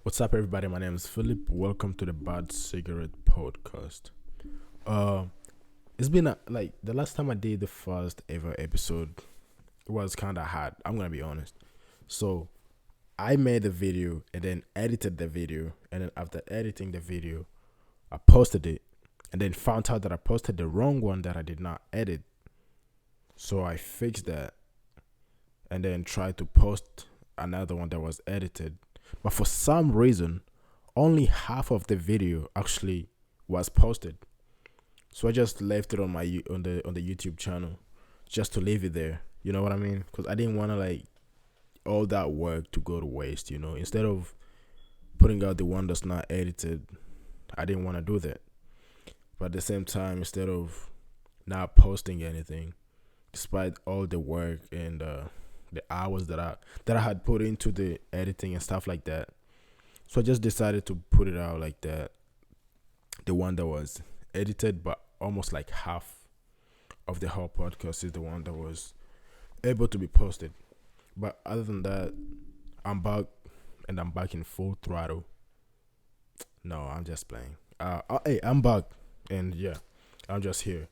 What's up, everybody? My name is Philip. Welcome to the Bad Cigarette Podcast. Uh, it's been like the last time I did the first ever episode was kind of hard. I'm gonna be honest. So I made the video and then edited the video, and then after editing the video, I posted it, and then found out that I posted the wrong one that I did not edit. So I fixed that, and then tried to post another one that was edited. But for some reason, only half of the video actually was posted. So I just left it on my YouTube channel just to leave it there. You know what I mean? Because I didn't want to like all that work to go to waste. Instead of putting out the one that's not edited, I didn't want to do that. But at the same time, instead of not posting anything, despite all the work and the hours that I had put into the editing and stuff like that. So I just decided to put it out like that. The one that was edited, but almost like half of the whole podcast is the one that was able to be posted. But other than that, I'm back and I'm back in full throttle. No, I'm just playing. Hey, I'm back and yeah, I'm just here.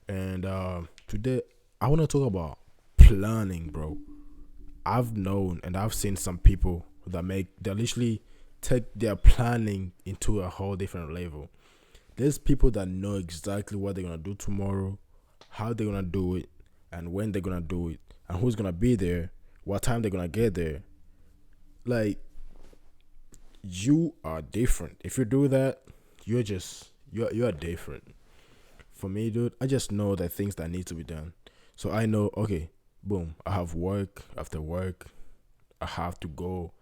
And today I want to talk about planning, bro. I've known and I've seen some people that literally take their planning into a whole different level. There's people that know exactly what they're gonna do tomorrow, how they're gonna do it, and when they're gonna do it, and who's gonna be there, what time they're gonna get there. Like, you are different. If you do that, you're different. For me, dude, I just know the things that need to be done. So I know, okay, boom, I have work after work. I have to go,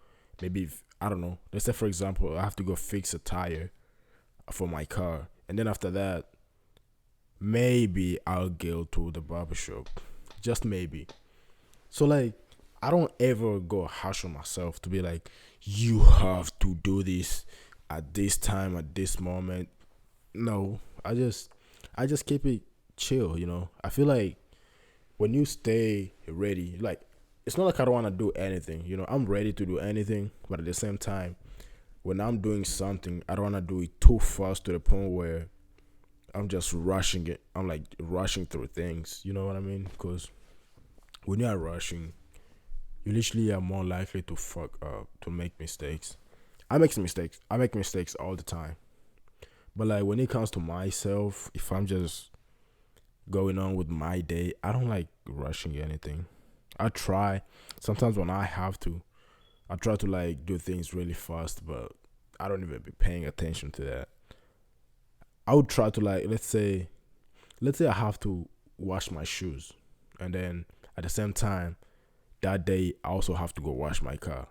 maybe, I don't know. Let's say, for example, I have to go fix a tire for my car. And then after that, maybe I'll go to the barber shop. Just maybe. So, like, I don't ever go harsh on myself to be like, you have to do this at this time, at this moment. No, I just keep it chill. I feel like when you stay ready, like it's not like I don't want to do anything. I'm ready to do anything, but at the same time, when I'm doing something, I don't want to do it too fast to the point where I'm just rushing it. I'm like rushing through things. You know what I mean? Because when you are rushing, you literally are more likely to fuck up, to make mistakes. I make mistakes. I make mistakes all the time. But like when it comes to myself, if I'm just going on with my day, I don't like rushing anything. I try sometimes when I have to. I try to like do things really fast, but I don't even be paying attention to that. I would try to like let's say I have to wash my shoes, and then at the same time that day I also have to go wash my car.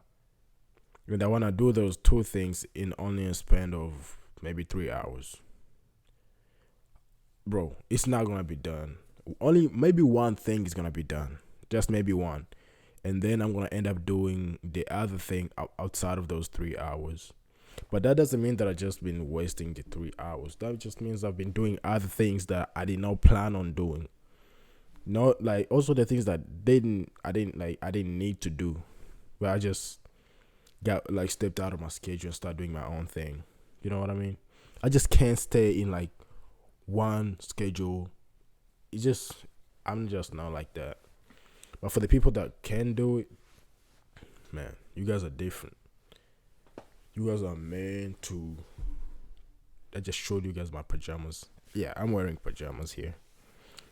And I want to do those two things in only a span of maybe 3 hours, bro. It's not gonna be done. Only maybe one thing is gonna be done, just maybe one, and then I'm gonna end up doing the other thing outside of those 3 hours. But that doesn't mean that I just been wasting the 3 hours. That just means I've been doing other things that I did not plan on doing. Not like also the things that I didn't need to do. But I just got like stepped out of my schedule and start doing my own thing. You know what I mean? I just can't stay in like one schedule. It's just I'm just not like that. But for the people that can do it, man, you guys are different. You guys are meant to. I just showed you guys my pajamas. Yeah, I'm wearing pajamas here.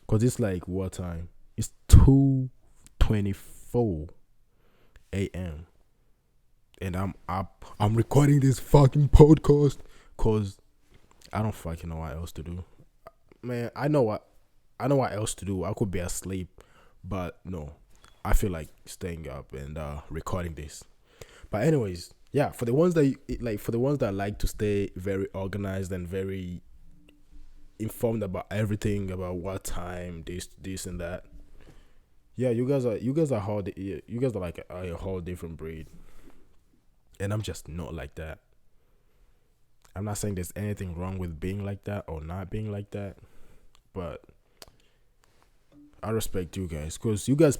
Cause it's like what time? It's 2:24 a.m. and I'm up. I'm recording this fucking podcast. Cause I don't fucking know what else to do. Man, I know what else to do. I could be asleep, but no. I feel like staying up and recording this. But anyways, yeah, for the ones that like to stay very organized and very informed about everything about what time this and that. Yeah, you guys are like a whole different breed, and I'm just not like that. I'm not saying there's anything wrong with being like that or not being like that, but I respect you guys because you guys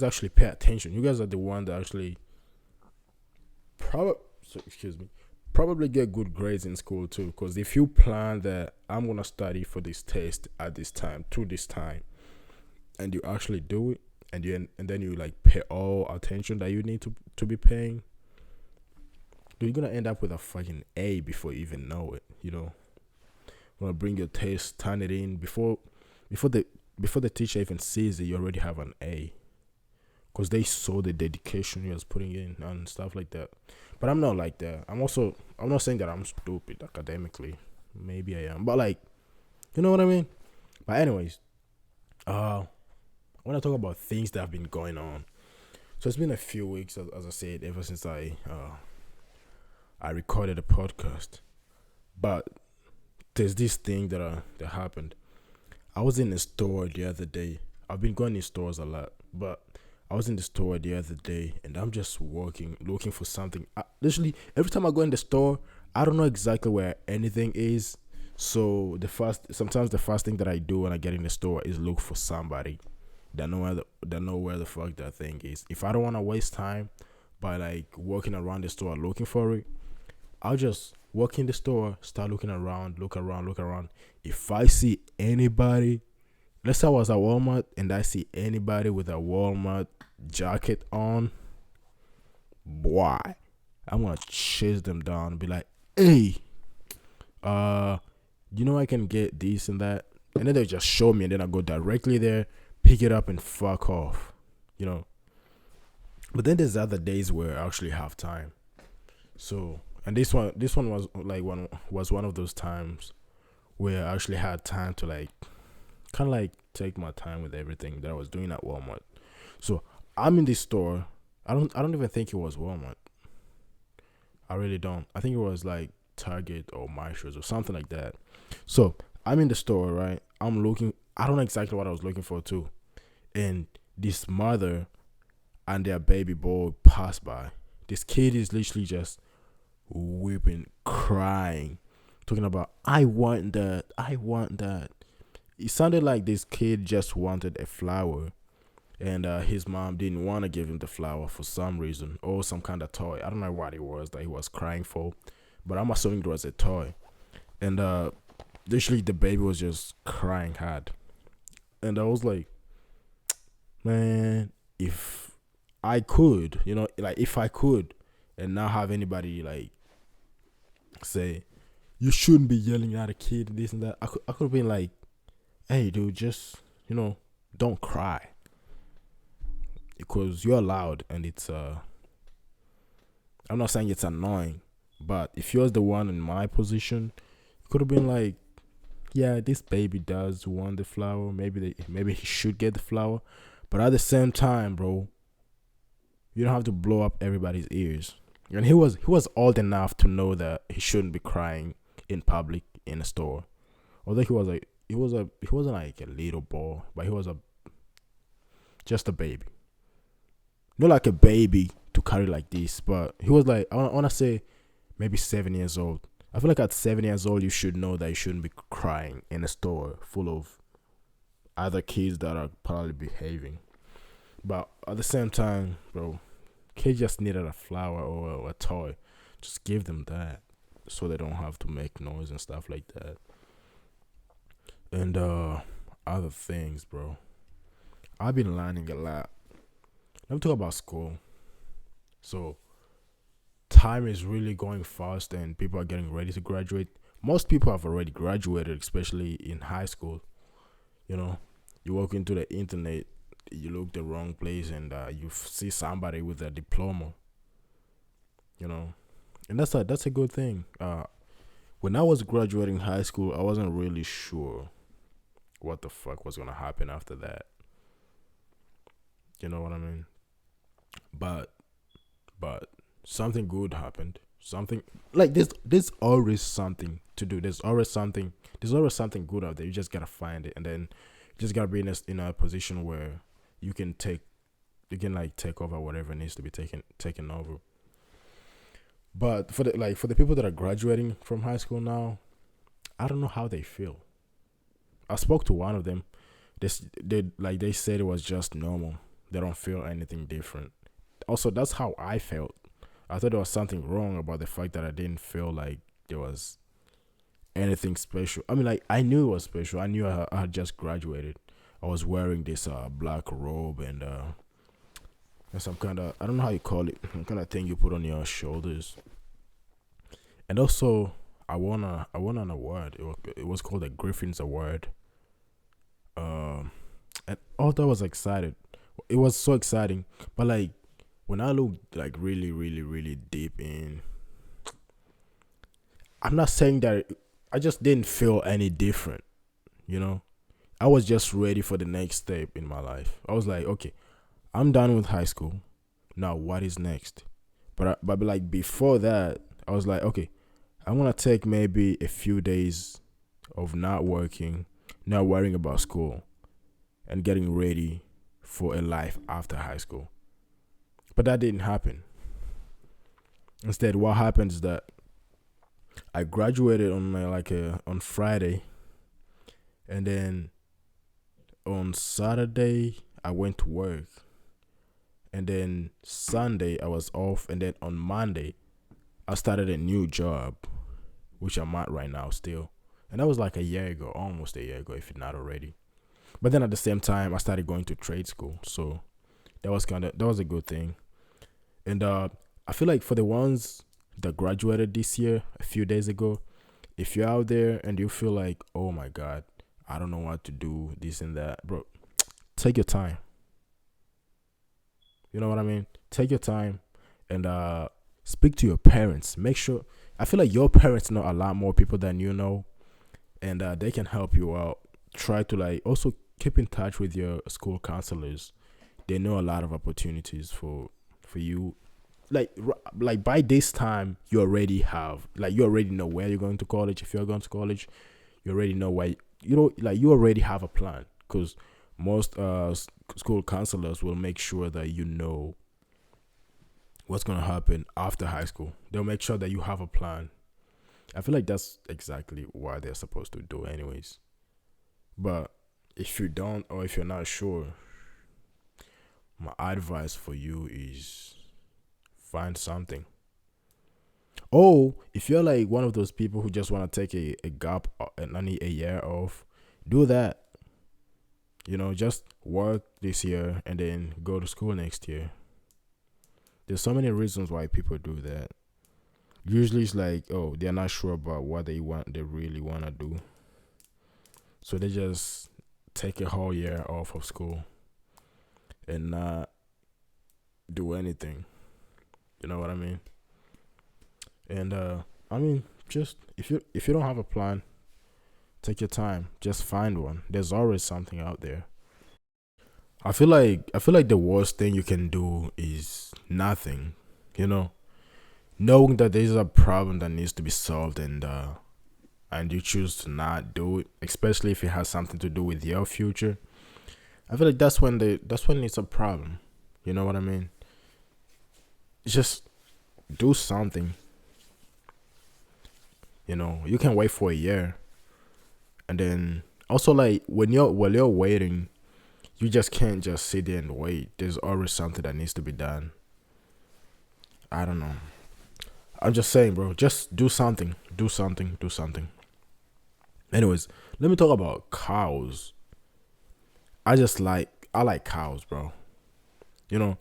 actually pay attention. You guys are the one that actually probably so excuse me, probably get good grades in school too. Because if you plan that I'm gonna study for this test at this time to this time, and you actually do it, and then you like pay all attention that you need to be paying, you're gonna end up with a fucking A before you even know it. Gonna bring your test, turn it in before the before the teacher even sees it. You already have an A because they saw the dedication you was putting in and stuff like that. But I'm not like that. I'm not saying that I'm stupid academically. Maybe I am, but like, you know what I mean. But anyways, I want to talk about things that have been going on. So it's been a few weeks, as I said, ever since I recorded a podcast. But there's this thing that happened. I was in the store the other day. I've been going in stores a lot, but I was in the store the other day and I'm just walking, looking for something. Literally, every time I go in the store, I don't know exactly where anything is. So sometimes the first thing that I do when I get in the store is look for somebody that know where the fuck that thing is. If I don't want to waste time by like walking around the store looking for it, I'll just walk in the store, start looking around, look around. If I see anybody, let's say I was at Walmart and I see anybody with a Walmart jacket on, boy, I'm gonna chase them down and be like, hey, I can get this and that. And then they just show me and then I go directly there, pick it up and fuck off. But then there's other days where I actually have time. So, and this one was like one of those times where I actually had time to like kind of like take my time with everything that I was doing at Walmart. So I'm in this store. I don't even think it was Walmart. I really don't. I think it was like Target or Marshalls or something like that. So I'm in the store, right? I'm looking. I don't know exactly what I was looking for too. And this mother and their baby boy pass by. This kid is literally just weeping, crying, talking about, I want that. It sounded like this kid just wanted a flower, and his mom didn't want to give him the flower for some reason, or some kind of toy. I don't know what it was that he was crying for, but I'm assuming it was a toy. And literally the baby was just crying hard. And I was like, man, if I could, if I could, and not have anybody like say, you shouldn't be yelling at a kid, this and that. I could have been like, hey, dude, just, don't cry. Because you're loud and it's, I'm not saying it's annoying, but if you're the one in my position, you could have been like, yeah, this baby does want the flower. Maybe he should get the flower. But at the same time, bro, you don't have to blow up everybody's ears. And he was old enough to know that he shouldn't be crying in public in a store. Although he wasn't like a little boy, but he was just a baby. Not like a baby to carry like this, but he was like, I want to say maybe 7 years old. I feel like at 7 years old, you should know that you shouldn't be crying in a store full of other kids that are probably behaving. But at the same time, bro, kids just needed a flower or a toy. Just give them that so they don't have to make noise and stuff like that. And other things, bro. I've been learning a lot. Let me talk about school. So, time is really going fast and people are getting ready to graduate. Most people have already graduated, especially in high school. You walk into the internet, you look the wrong place and you see somebody with a diploma. And that's a good thing. When I was graduating high school, I wasn't really sure what the fuck was gonna happen after that. You know what I mean? But something good happened. Something like there's always something to do. There's always something good out there. You just gotta find it, and then you just gotta be in a position where you can take over whatever needs to be taken over. But for the people that are graduating from high school now, I don't know how they feel. I spoke to one of them. They said it was just normal. They don't feel anything different. Also, that's how I felt. I thought there was something wrong about the fact that I didn't feel like there was anything special. I mean, like I knew it was special. I knew I had just graduated. I was wearing this black robe and some kind of, I don't know how you call it, some kind of thing you put on your shoulders. And also, I won an award. It was called the Griffin's Award. Um, and although I was excited, it was so exciting. But like when I looked like really, really, really deep in, I'm not saying that I just didn't feel any different. You know, I was just ready for the next step in my life. I was like, okay, I'm done with high school. Now, what is next? But like before that, I was like, okay, I'm gonna take maybe a few days of not working, not worrying about school, and getting ready for a life after high school. But that didn't happen. Instead, what happened is that I graduated on on Friday, and then on Saturday I went to work, and then Sunday I was off, and then on Monday I started a new job, which I'm at right now still. And that was like a year ago, almost a year ago, if not already. But then at the same time, I started going to trade school, so that was a good thing. And I feel like for the ones that graduated this year, a few days ago, if you're out there and you feel like, oh my God, I don't know what to do, this and that, bro, take your time. You know what I mean? Take your time and speak to your parents. Make sure, I feel like your parents know a lot more people than you know, and they can help you out. Try to like also keep in touch with your school counselors. They know a lot of opportunities for you. Like by this time you already have, like, you already know where you're going to college. If you're going to college, you already know why. You know, like, you already have a plan, because most school counselors will make sure that you know what's going to happen after high school. They'll make sure that you have a plan. I feel like that's exactly what they're supposed to do anyways. But if you don't, or if you're not sure, my advice for you is find something. Oh, if you're like one of those people who just want to take a gap and only a year off, do that. You know, just work this year and then go to school next year. There's so many reasons why people do that. Usually it's like, oh, they're not sure about what they really want to do. So they just take a whole year off of school and not do anything. You know what I mean? And I mean, just if you don't have a plan, take your time. Just find one. There's always something out there. I feel like the worst thing you can do is nothing. You know, knowing that there's a problem that needs to be solved, and you choose to not do it, especially if it has something to do with your future. I feel like that's when it's a problem. You know what I mean? Just do something. You know, you can wait for a year, and then also, like, while you're waiting, you just can't just sit there and wait. There's always something that needs to be done. I don't know. I'm just saying, bro. Just do something. Do something. Do something. Anyways, let me talk about cows. I like cows, bro. You know,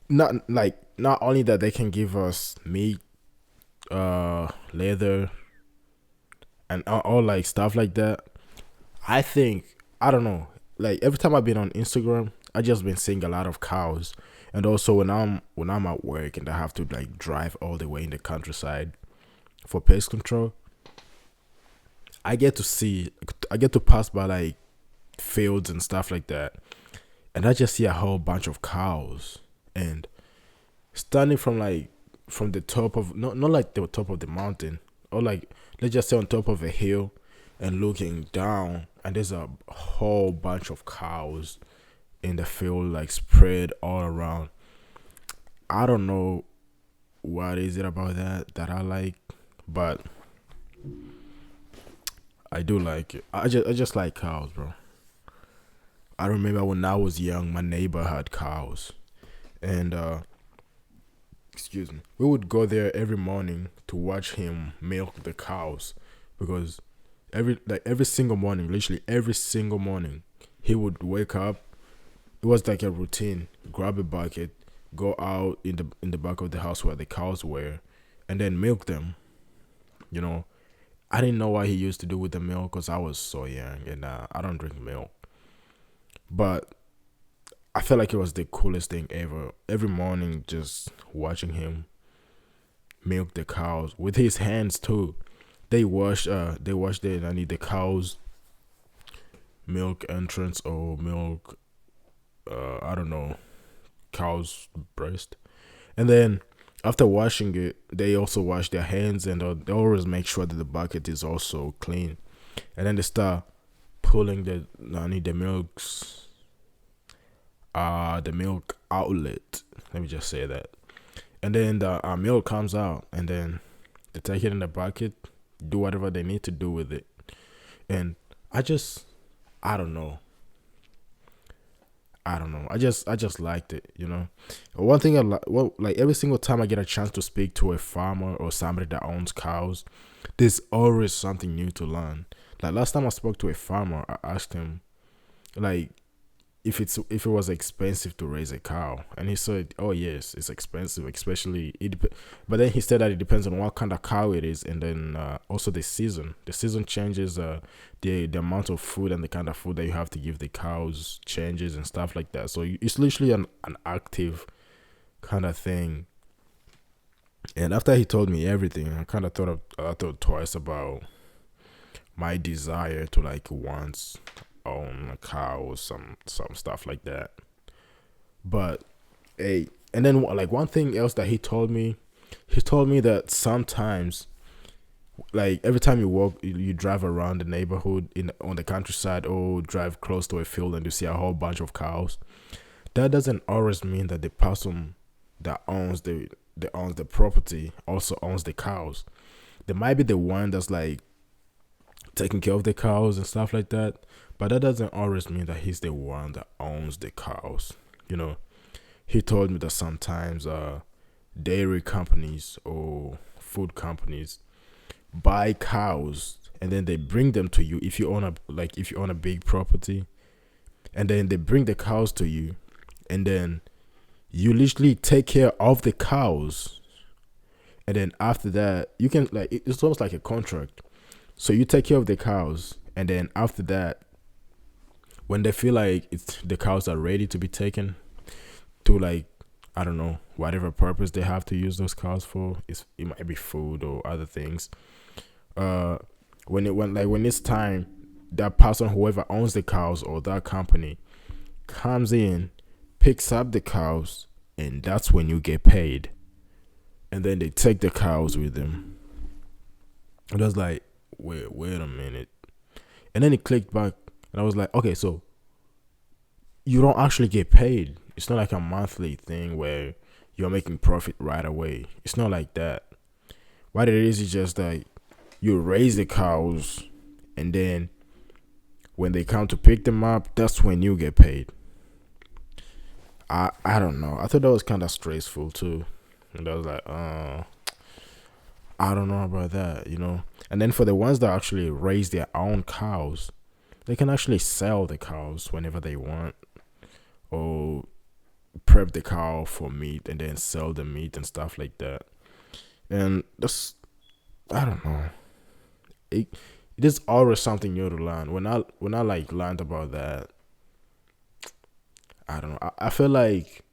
not only that they can give us meat, leather, and all like stuff like that. I think, I don't know. Like, every time I've been on Instagram, I just been seeing a lot of cows, and also when I'm at work and I have to like drive all the way in the countryside for pest control, I get to see, I get to pass by like fields and stuff like that, and I just see a whole bunch of cows, and standing from the top of, not like the top of the mountain, or like, let's just say on top of a hill, and looking down, and there's a whole bunch of cows in the field, like spread all around. I don't know what is it about that I like, but I do like it. I just like cows, bro. I remember when I was young, my neighbor had cows, and excuse me, we would go there every morning to watch him milk the cows, because every single morning, literally every single morning, he would wake up. It was like a routine. Grab a bucket, go out in the back of the house where the cows were, and then milk them. You know, I didn't know what he used to do with the milk because I was so young and I don't drink milk. But I felt like it was the coolest thing ever. Every morning, just watching him milk the cows with his hands too. They wash the cows milk entrance or milk, I don't know, cow's breast. And then after washing it, they also wash their hands, and they always make sure that the bucket is also clean. And then they start pulling the milk outlet. Let me just say that. And then the milk comes out, and then they take it in the bucket, do whatever they need to do with it. And I don't know. I don't know. I just liked it, you know. One thing like every single time I get a chance to speak to a farmer or somebody that owns cows, there's always something new to learn. Like last time I spoke to a farmer, I asked him like if it was expensive to raise a cow, and he said, "Oh yes, it's expensive, especially But then he said that it depends on what kind of cow it is, and then also the season. The season changes. The amount of food and the kind of food that you have to give the cows changes and stuff like that. So it's literally an active kind of thing. And after he told me everything, I thought twice about my desire to like once own a cow or some stuff like that. But hey, and then like one thing else that he told me that sometimes, like every time you walk, you drive around the neighborhood on the countryside or drive close to a field and you see a whole bunch of cows, that doesn't always mean that the person that owns the property also owns the cows. They might be the one that's like taking care of the cows and stuff like that, but that doesn't always mean that he's the one that owns the cows. You know, he told me that sometimes dairy companies or food companies buy cows and then they bring them to you if you own a big property, and then they bring the cows to you, and then you literally take care of the cows, and then after that you can like it's almost like a contract. So you take care of the cows, and then after that, when they feel like the cows are ready to be taken to like, I don't know, whatever purpose they have to use those cows for, it might be food or other things. When it's time, that person, whoever owns the cows or that company, comes in, picks up the cows, and that's when you get paid. And then they take the cows with them. And I was like, wait a minute. And then it clicked back, and I was like, okay, so you don't actually get paid. It's not like a monthly thing where you're making profit right away. It's not like that. What it is just like you raise the cows, and then when they come to pick them up, that's when you get paid. I don't know. I thought that was kind of stressful too. And I was like, I don't know about that, you know. And then for the ones that actually raise their own cows, they can actually sell the cows whenever they want, or prep the cow for meat and then sell the meat and stuff like that. And I don't know. It is always something new to learn. When I like learned about that, I don't know. I feel like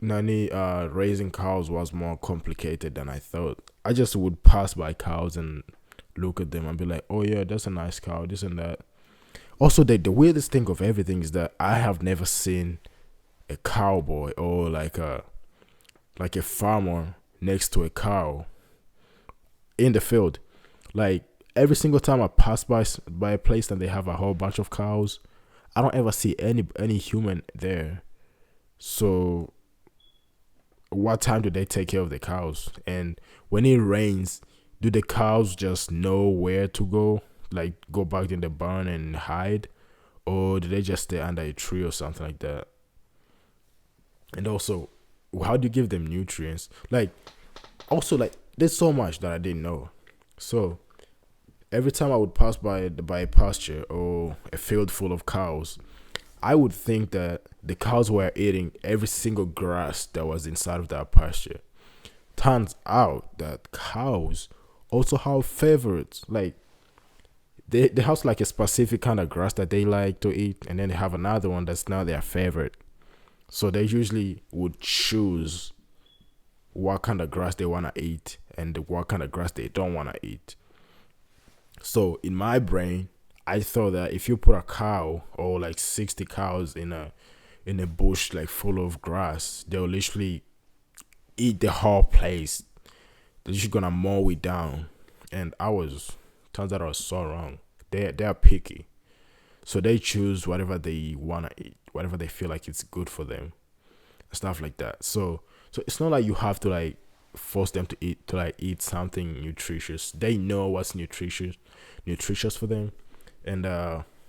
Nani raising cows was more complicated than I thought. I just would pass by cows and look at them and be like, oh yeah, that's a nice cow, this and that. Also, the weirdest thing of everything is that I have never seen a cowboy or like a farmer next to a cow in the field. Like every single time I pass by a place and they have a whole bunch of cows, I don't ever see any human there. So what time do they take care of the cows? And when it rains, do the cows just know where to go? Like go back in the barn and hide? Or do they just stay under a tree or something like that? And also, how do you give them nutrients? Like, also, like, there's so much that I didn't know. So every time I would pass by a pasture or a field full of cows, I would think that the cows were eating every single grass that was inside of that pasture. Turns out that cows also have favorites. Like, they have like a specific kind of grass that they like to eat, and then they have another one that's now their favorite. So they usually would choose what kind of grass they want to eat and what kind of grass they don't want to eat. So in my brain, I thought that if you put a cow or like 60 cows in a bush like full of grass, they'll literally eat the whole place. They're just gonna mow it down. And turns out I was so wrong. They're picky. So they choose whatever they wanna eat, whatever they feel like it's good for them, stuff like that. So it's not like you have to like force them to eat something nutritious. They know what's nutritious for them, and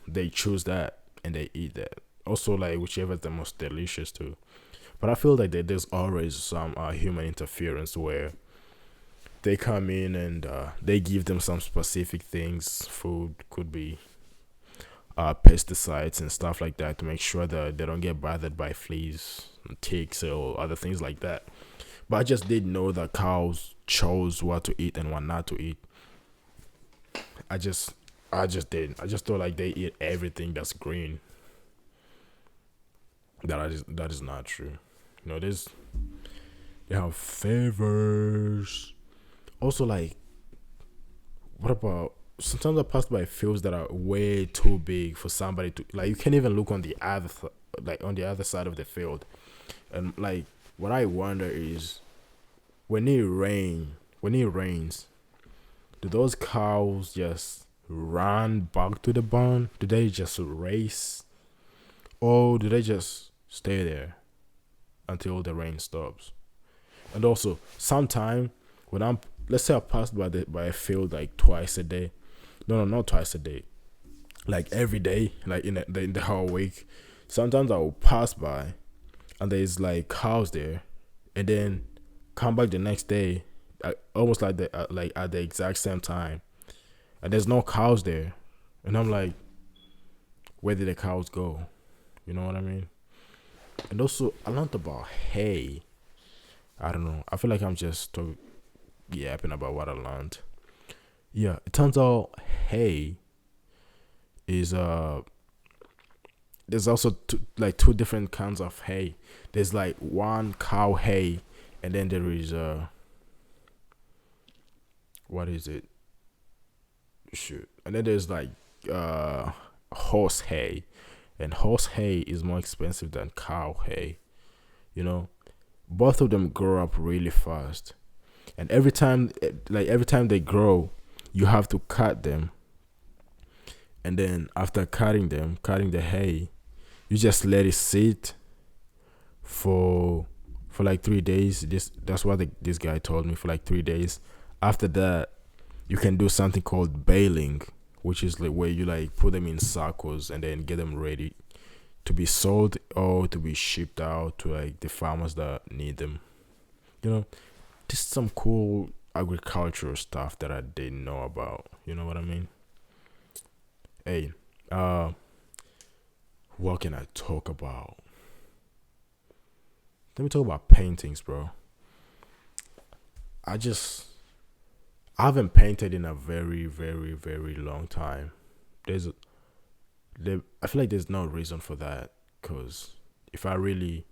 they choose that and they eat that. Also, like whichever is the most delicious too. But I feel like there's always some human interference where they come in and they give them some specific things. Food could be pesticides and stuff like that to make sure that they don't get bothered by fleas, ticks, or other things like that. But I just didn't know that cows chose what to eat and what not to eat. I just I just didn't. I just thought like they eat everything that's green. That is not true. You know, they have favors. Also, like, what about sometimes I pass by fields that are way too big for somebody to like. You can't even look on the like on the other side of the field, and like what I wonder is when it rains, do those cows just run back to the barn? Do they just race, or do they just stay there until the rain stops? And also, sometime when I'm let's say I passed by a field like twice a day. No, not twice a day. Like every day, like in the whole week. Sometimes I will pass by, and there's like cows there, and then come back the next day, almost like at the exact same time, and there's no cows there, and I'm like, where did the cows go? You know what I mean? And also, I learned about hay. I don't know. I feel like I'm just yapping about what I learned. Yeah, it turns out hay is there's also two different kinds of hay. There's like one cow hay, and then there is what is it? Shoot. And then there's like horse hay. And horse hay is more expensive than cow hay, you know. Both of them grow up really fast. And every time they grow, you have to cut them. And then after cutting the hay, you just let it sit for like 3 days. That's what this guy told me, for like 3 days. After that, you can do something called baling, which is like where you like put them in circles and then get them ready to be sold or to be shipped out to like the farmers that need them. You know, this is some cool agricultural stuff that I didn't know about. You know what I mean? Hey, what can I talk about? Let me talk about paintings, bro. I haven't painted in a very, very, very long time. There's I feel like there's no reason for that, because if I really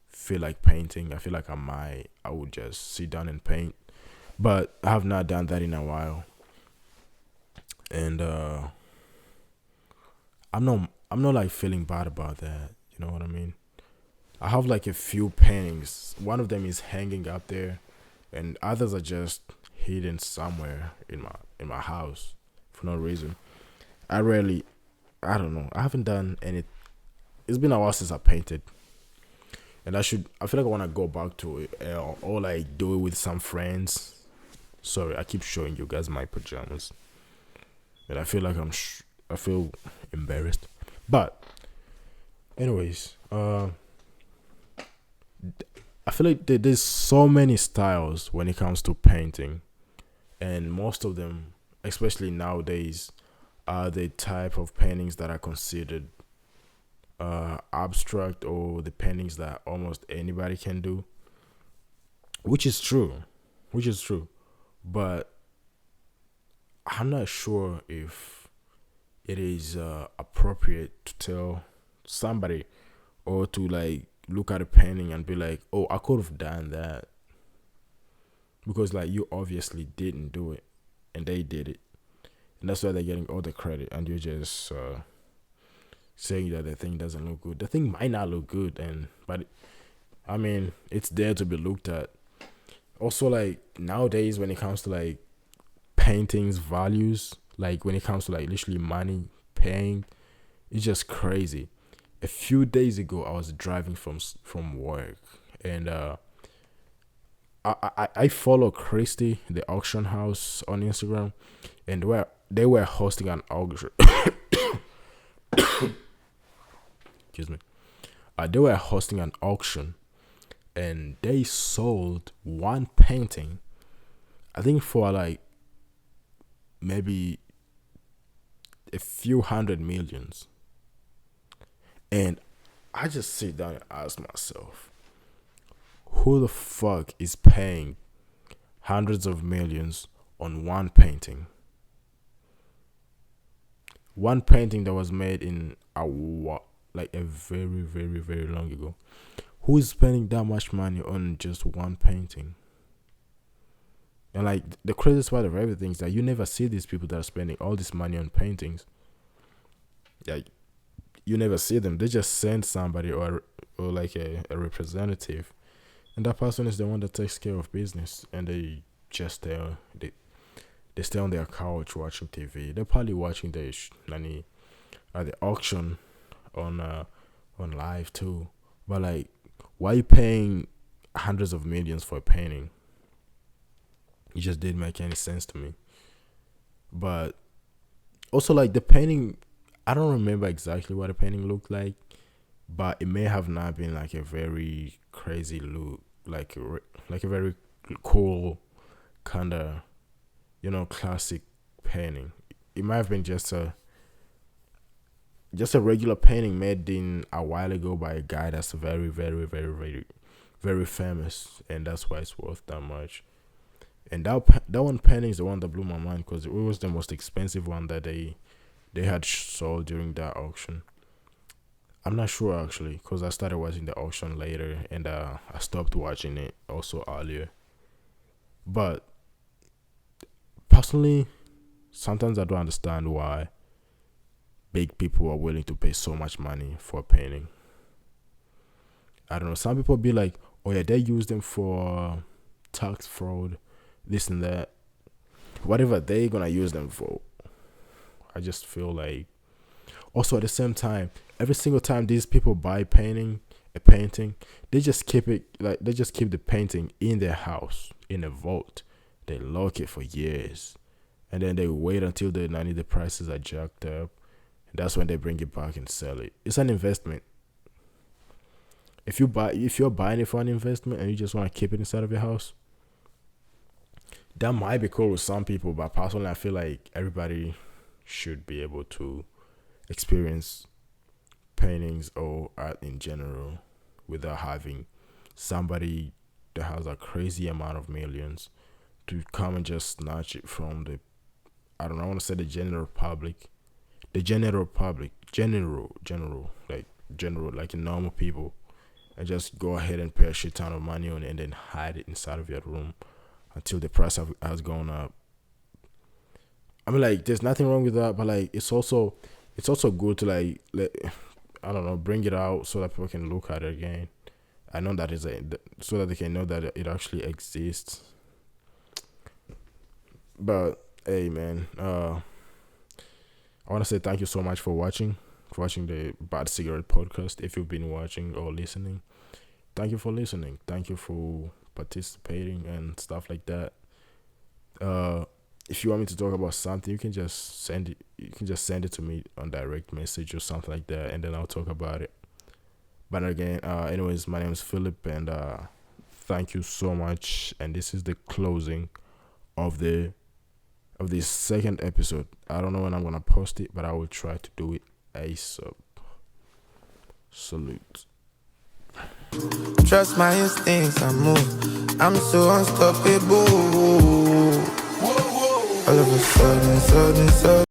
feel like painting, I feel like I would just sit down and paint. But I have not done that in a while. And I'm not like feeling bad about that. You know what I mean? I have like a few paintings. One of them is hanging up there, and others are just hidden somewhere in my house for no reason. I don't know. I haven't done any. It's been a while since I painted, and I feel like I want to go back to it, or like do it with some friends. Sorry, I keep showing you guys my pajamas, and I feel like I feel embarrassed. But anyways, I feel like there's so many styles when it comes to painting, and most of them, especially nowadays, are the type of paintings that are considered abstract, or the paintings that almost anybody can do, which is true, which is true. But I'm not sure if it is appropriate to tell somebody, or to like look at a painting and be like, oh, I could have done that, because like you obviously didn't do it and they did it, and that's why they're getting all the credit, and you're just saying that the thing doesn't look good. The thing might not look good, and but I mean, it's there to be looked at. Also, like nowadays, when it comes to like paintings values, like when it comes to like literally money paying, it's just crazy. A few days ago, I was driving from work, and I follow Christie, the auction house, on Instagram, and they were hosting an auction. Excuse me. They were hosting an auction, and they sold one painting, I think for like maybe a few hundred millions. And I just sit down and ask myself, who the fuck is paying hundreds of millions on one painting? One painting that was made in like a very, very, very long ago. Who is spending that much money on just one painting? And like the craziest part of everything is that you never see these people that are spending all this money on paintings. Like you never see them. They just send somebody, or like a representative, and that person is the one that takes care of business, and they just they stay on their couch watching TV. They're probably watching the auction on live too. But like, why are you paying hundreds of millions for a painting? It just didn't make any sense to me. But also, like the painting, I don't remember exactly what the painting looked like, but it may have not been like a very crazy look, like like a very cool kind of, classic painting. It might have been just a regular painting made in a while ago by a guy that's very, very, very, very, very famous, and that's why it's worth that much. And that one painting is the one that blew my mind, because it was the most expensive one that they had sold during that auction. I'm not sure actually, because I started watching the auction later, and I stopped watching it also earlier. But personally, sometimes I don't understand why big people are willing to pay so much money for a painting. I don't know. Some people be like, oh yeah, they use them for tax fraud, this and that. Whatever they're gonna use them for. I just feel like, also at the same time, every single time these people buy a painting, they just keep it, like they just keep the painting in their house in a vault. They lock it for years, and then they wait until the prices are jacked up. And that's when they bring it back and sell it. It's an investment. If you're buying it for an investment and you just want to keep it inside of your house, that might be cool with some people. But personally, I feel like everybody should be able to experience paintings or art in general without having somebody that has a crazy amount of millions to come and just snatch it from the, I don't know, I want to say the general public, general, like normal people, and just go ahead and pay a shit ton of money on it and then hide it inside of your room until the price has gone up. I mean, like, there's nothing wrong with that, but like, it's also good to like I don't know, bring it out so that people can look at it again. I know that so that they can know that it actually exists. But hey, man, I want to say thank you so much for watching the Bad Cigarette podcast. If you've been watching or listening, thank you for listening. Thank you for participating and stuff like that. If you want me to talk about something, you can just send it. You can just send it to me on direct message or something like that, and then I'll talk about it. But again, anyways, my name is Philip, and thank you so much. And this is the closing of the this second episode. I don't know when I'm gonna post it, but I will try to do it ASAP. Salute. Trust my instincts, I move. I'm so unstoppable. All of a sudden, sudden.